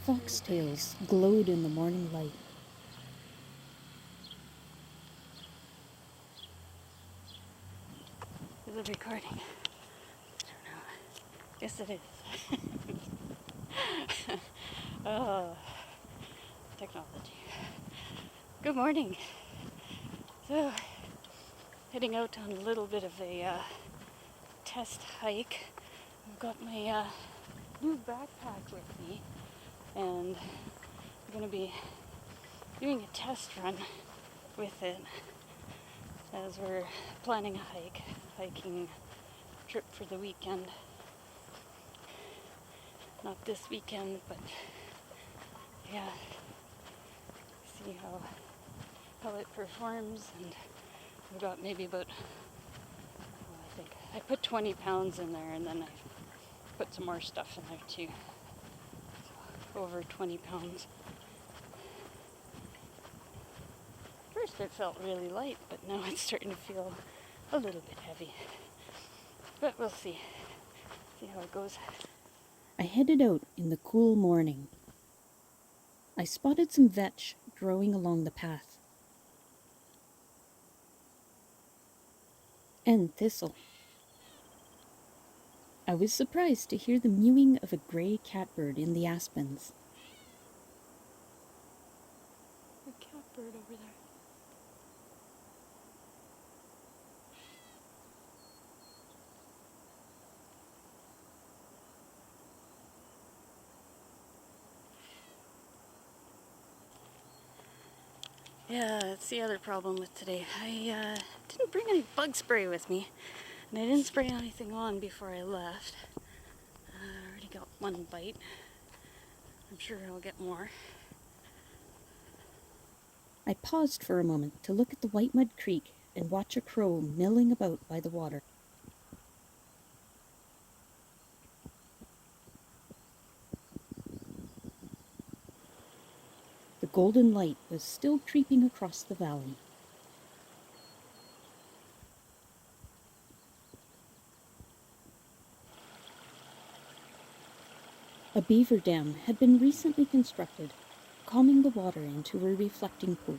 Foxtails glowed in the morning light. Is it recording? I don't know. Yes, it is. Oh, technology. Good morning. So, heading out on a little bit of a test hike. I've got my new backpack with me, and I'm going to be doing a test run with it as we're planning a hiking trip for the weekend. Not this weekend, but yeah, see how it performs. And I've got maybe about, I think I put 20 pounds in there, and then I put some more stuff in there too. So over 20 pounds. First it felt really light, but now it's starting to feel a little bit heavy. But we'll see how it goes. I headed out in the cool morning. I spotted some vetch growing along the path. And thistle. I was surprised to hear the mewing of a grey catbird in the aspens. A catbird over there. Yeah, that's the other problem with today. I didn't bring any bug spray with me, and I didn't spray anything on before I left. I already got one bite. I'm sure I'll get more. I paused for a moment to look at the White Mud Creek and watch a crow milling about by the water. The golden light was still creeping across the valley. A beaver dam had been recently constructed, calming the water into a reflecting pool.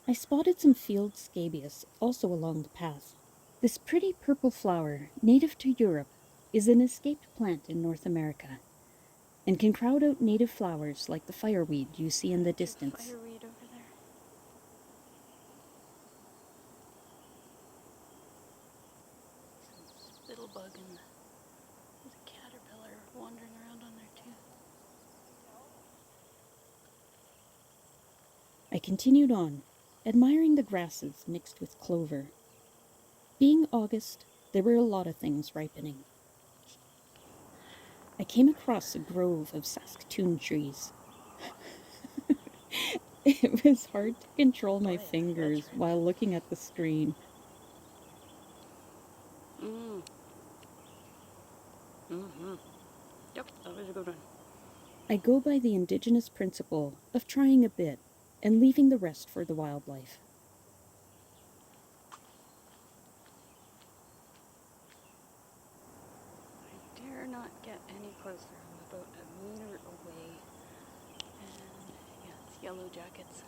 I spotted some field scabious also along the path. This pretty purple flower, native to Europe, is an escaped plant in North America and can crowd out native flowers like the fireweed you see in the distance. Fireweed over there. Some spittlebug and there's a caterpillar wandering around on there too. I continued on, admiring the grasses mixed with clover. Being August, there were a lot of things ripening. I came across a grove of Saskatoon trees. It was hard to control my fingers while looking at the screen. Yep, that was a good one. I go by the Indigenous principle of trying a bit and leaving the rest for the wildlife. I dare not get any closer. I'm about a meter away. And yeah, it's yellow jackets.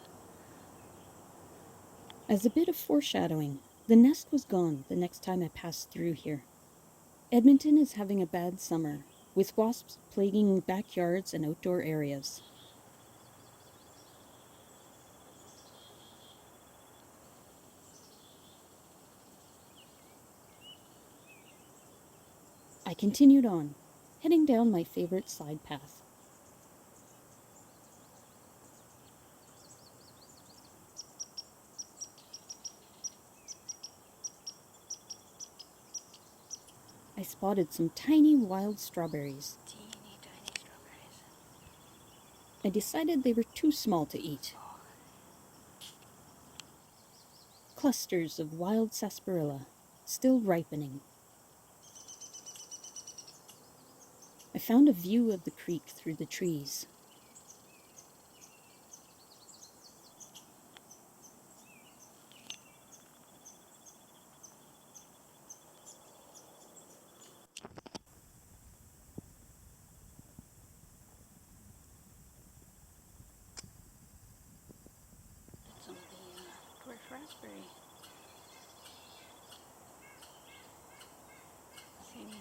As a bit of foreshadowing, the nest was gone the next time I passed through here. Edmonton is having a bad summer, with wasps plaguing backyards and outdoor areas. I continued on, heading down my favorite side path. I spotted some tiny wild strawberries. Teeny tiny strawberries. I decided they were too small to eat. Clusters of wild sarsaparilla, still ripening. I found a view of the creek through the trees.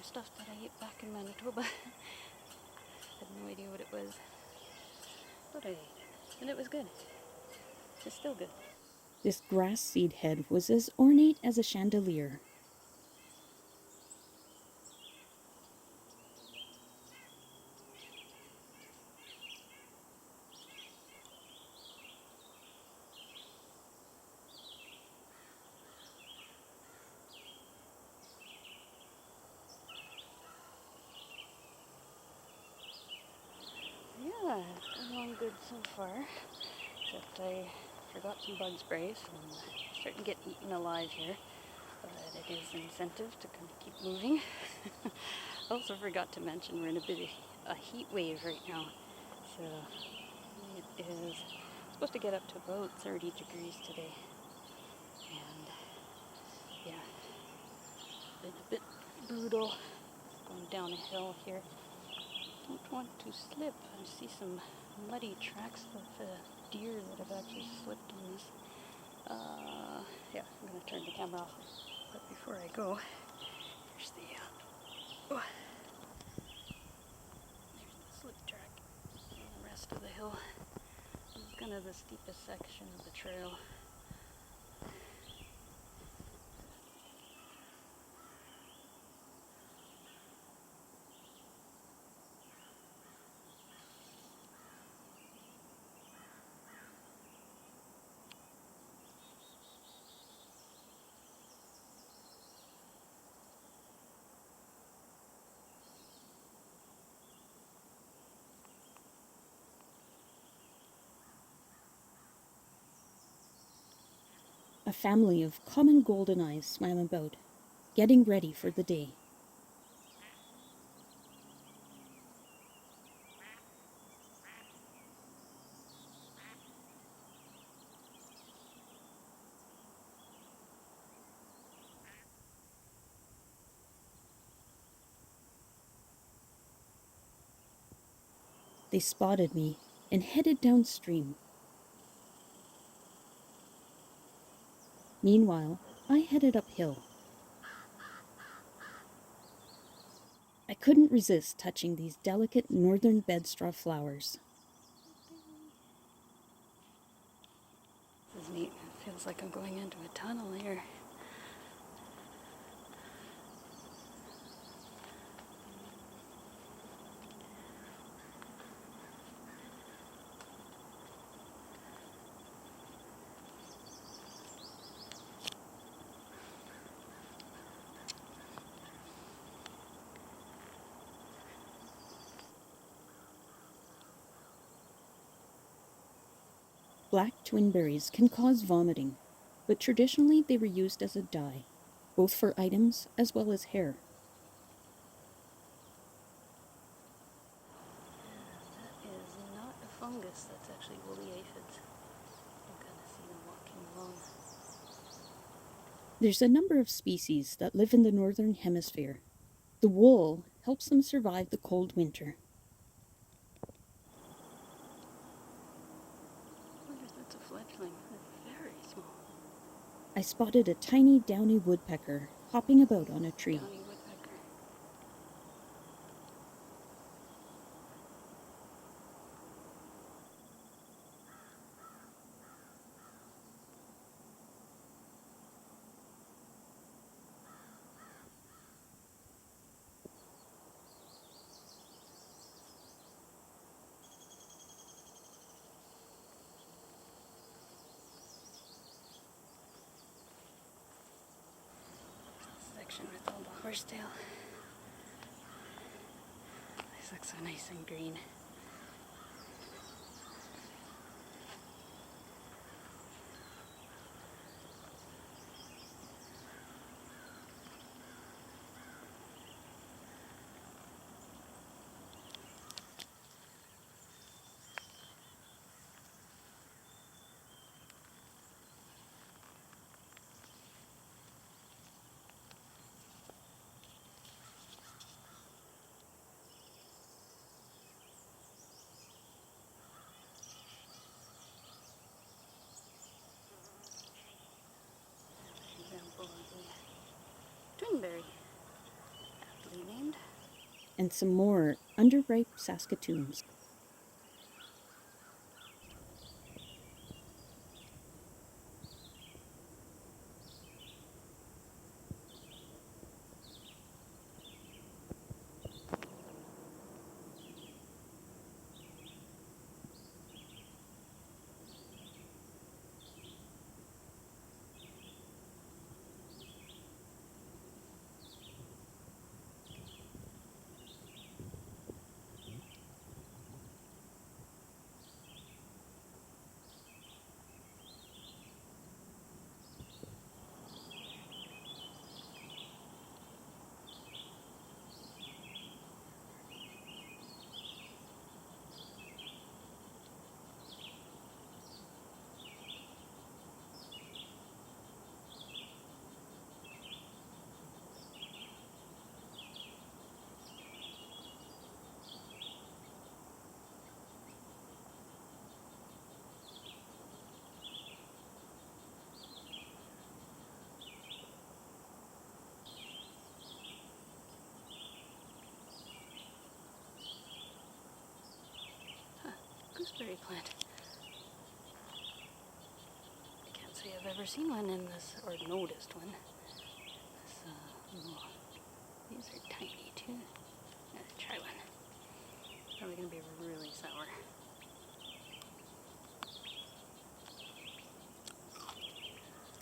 stuff that I ate back in Manitoba. Had no idea what it was, but I ate it, and it was good. It's still good. This grass seed head was as ornate as a chandelier. Yeah, it's going along good so far. Except I forgot some bug sprays, and I'm starting to get eaten alive here. But it is an incentive to kind of keep moving. I also forgot to mention we're in a bit of a heat wave right now. So it is supposed to get up to about 30 degrees today. And yeah, been a bit brutal going down a hill here. Don't want to slip. I see some muddy tracks of deer that have actually slipped on this. Yeah, I'm going to turn the camera off. But before I go, here's the slip track and the rest of the hill. This is kind of the steepest section of the trail. A family of common golden eyes swam about, getting ready for the day. They spotted me and headed downstream. Meanwhile, I headed uphill. I couldn't resist touching these delicate northern bedstraw flowers. This is neat. It feels like I'm going into a tunnel here. Black twinberries can cause vomiting, but traditionally they were used as a dye, both for items as well as hair. That is not a fungus, that's actually woolly aphids. You can kind of see them walking along. There's a number of species that live in the northern hemisphere. The wool helps them survive the cold winter. I wonder if that's a fledgling. They're very small. I spotted a tiny downy woodpecker hopping about on a tree. Downy woodpecker. Section with all the horsetail. These look so nice and green. and some more underripe Saskatoons. Gooseberry plant. I can't say I've ever seen one in this, or noticed one. These are tiny too. I'm gonna try one. Probably gonna be really sour.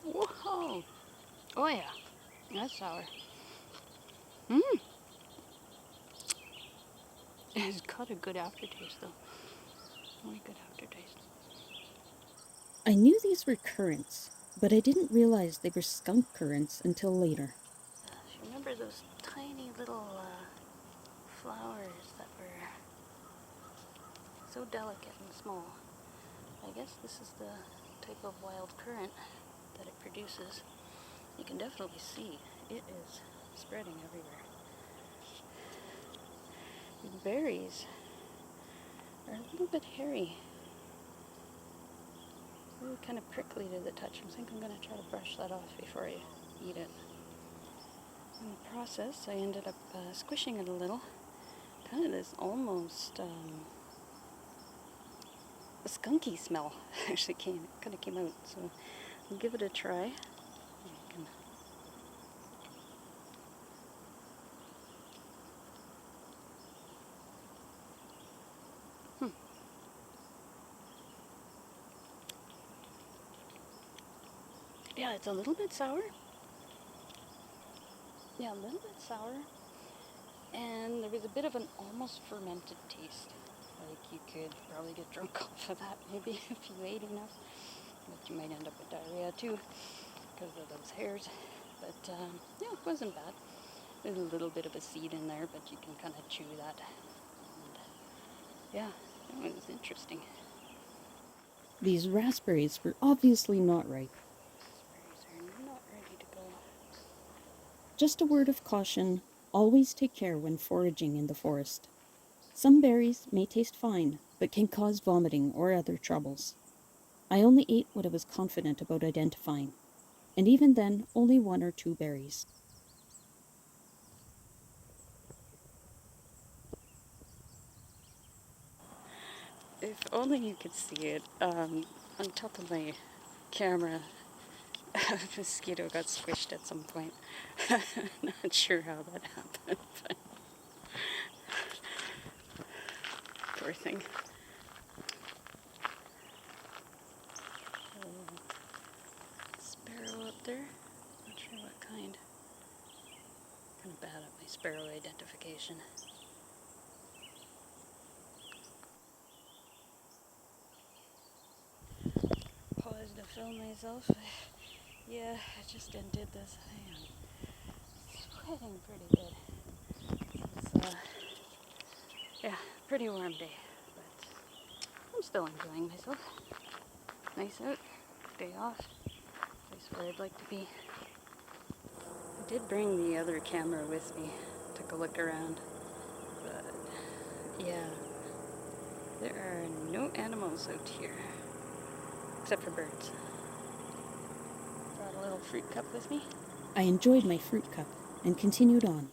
Whoa! Oh yeah, that's sour. Mmm. It's got a good aftertaste though. Really good aftertaste. I knew these were currants, but I didn't realize they were skunk currants until later. You remember those tiny little flowers that were so delicate and small? I guess this is the type of wild currant that it produces. You can definitely see it is spreading everywhere. The berries are a little bit hairy. Really kind of prickly to the touch. I think I'm going to try to brush that off before I eat it. In the process, I ended up squishing it a little. Kind of this almost a skunky smell actually kind of came out. So I'll give it a try. Yeah, it's a little bit sour. Yeah, a little bit sour. And there was a bit of an almost fermented taste. Like you could probably get drunk off of that maybe if you ate enough. But you might end up with diarrhea too because of those hairs. But yeah, it wasn't bad. There's a little bit of a seed in there, but you can kind of chew that. And yeah, it was interesting. These raspberries were obviously not ripe. Raspberries are not ready to go. Just a word of caution, always take care when foraging in the forest. Some berries may taste fine, but can cause vomiting or other troubles. I only ate what I was confident about identifying, and even then, only 1 or 2 berries. If only you could see it. On top of my camera, a mosquito got squished at some point. Not sure how that happened, but poor thing. Sparrow up there. Not sure what kind. Kind of bad at my sparrow identification. Paused to film myself. Yeah, I just undid this. I am sweating pretty good. It's yeah, pretty warm day, but I'm still enjoying myself. Nice out, day off, place where I'd like to be. I did bring the other camera with me, took a look around, but yeah, there are no animals out here, except for birds. Brought a little fruit cup with me. I enjoyed my fruit cup and continued on.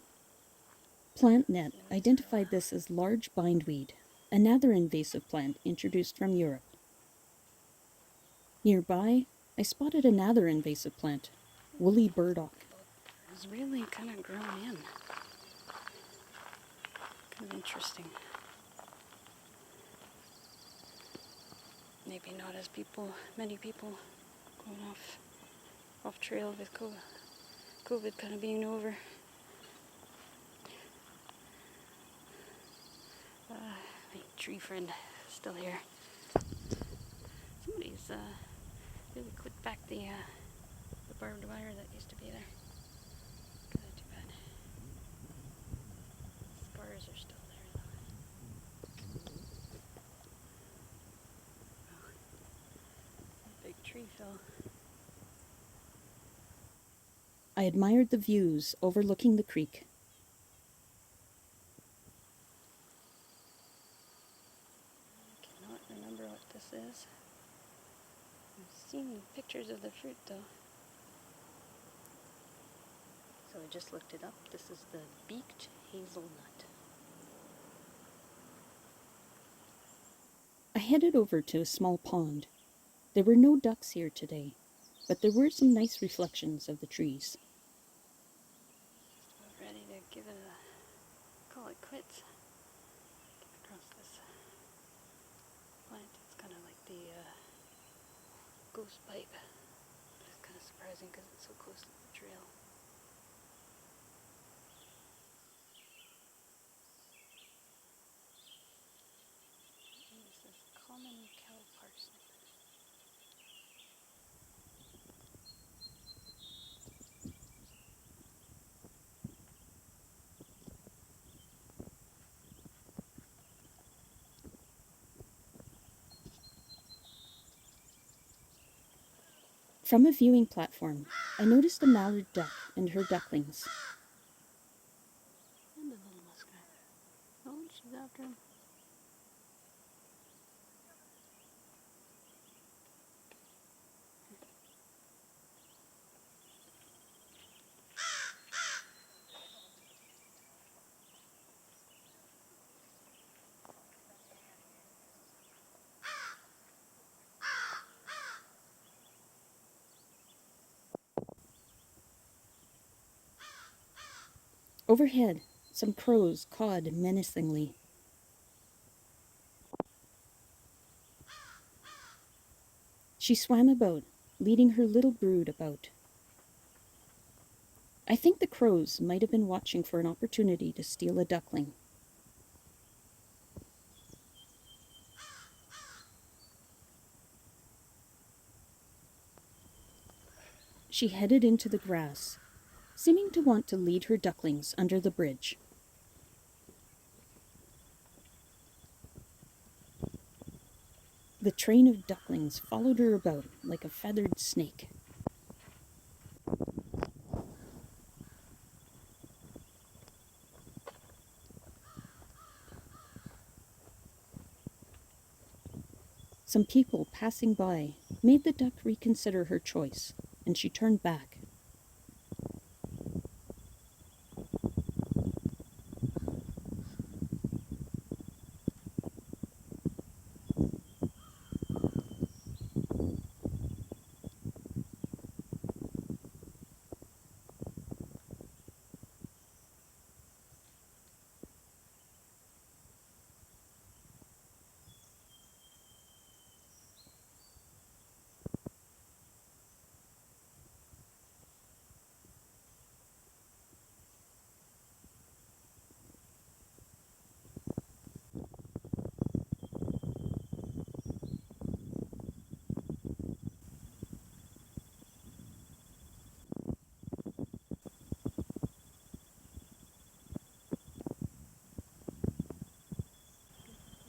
PlantNet identified this as large bindweed, another invasive plant introduced from Europe. Nearby, I spotted another invasive plant, woolly burdock. It's really kind of grown in. Kind of interesting. Maybe not as many people going off trail with COVID kind of being over. My tree friend still here. Somebody's really clipped back the barbed wire that used to be there. Kind of too bad. Scars are still there though. Oh, a big tree fell. I admired the views overlooking the creek. I cannot remember what this is. I've seen pictures of the fruit though. So I just looked it up. This is the beaked hazelnut. I headed over to a small pond. There were no ducks here today, but there were some nice reflections of the trees. Just about ready to give it call it quits. Get across this plant. It's kind of like the ghost pipe. It's kind of surprising because it's so close to the trail. And this is common cow parsnip. From a viewing platform, I noticed a mallard duck and her ducklings. And the little muskrat. Oh, she's after him. Overhead, some crows cawed menacingly. She swam about, leading her little brood about. I think the crows might have been watching for an opportunity to steal a duckling. She headed into the grass, seeming to want to lead her ducklings under the bridge. The train of ducklings followed her about like a feathered snake. Some people passing by made the duck reconsider her choice, and she turned back.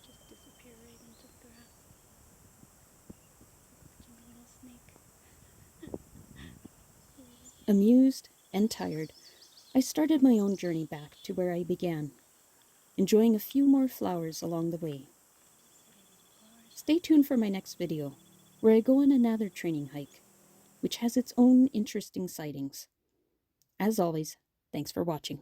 Just disappear right into the grass. Such a little snake. Amused and tired, I started my own journey back to where I began, enjoying a few more flowers along the way. Stay tuned for my next video, where I go on another training hike, which has its own interesting sightings. As always, thanks for watching.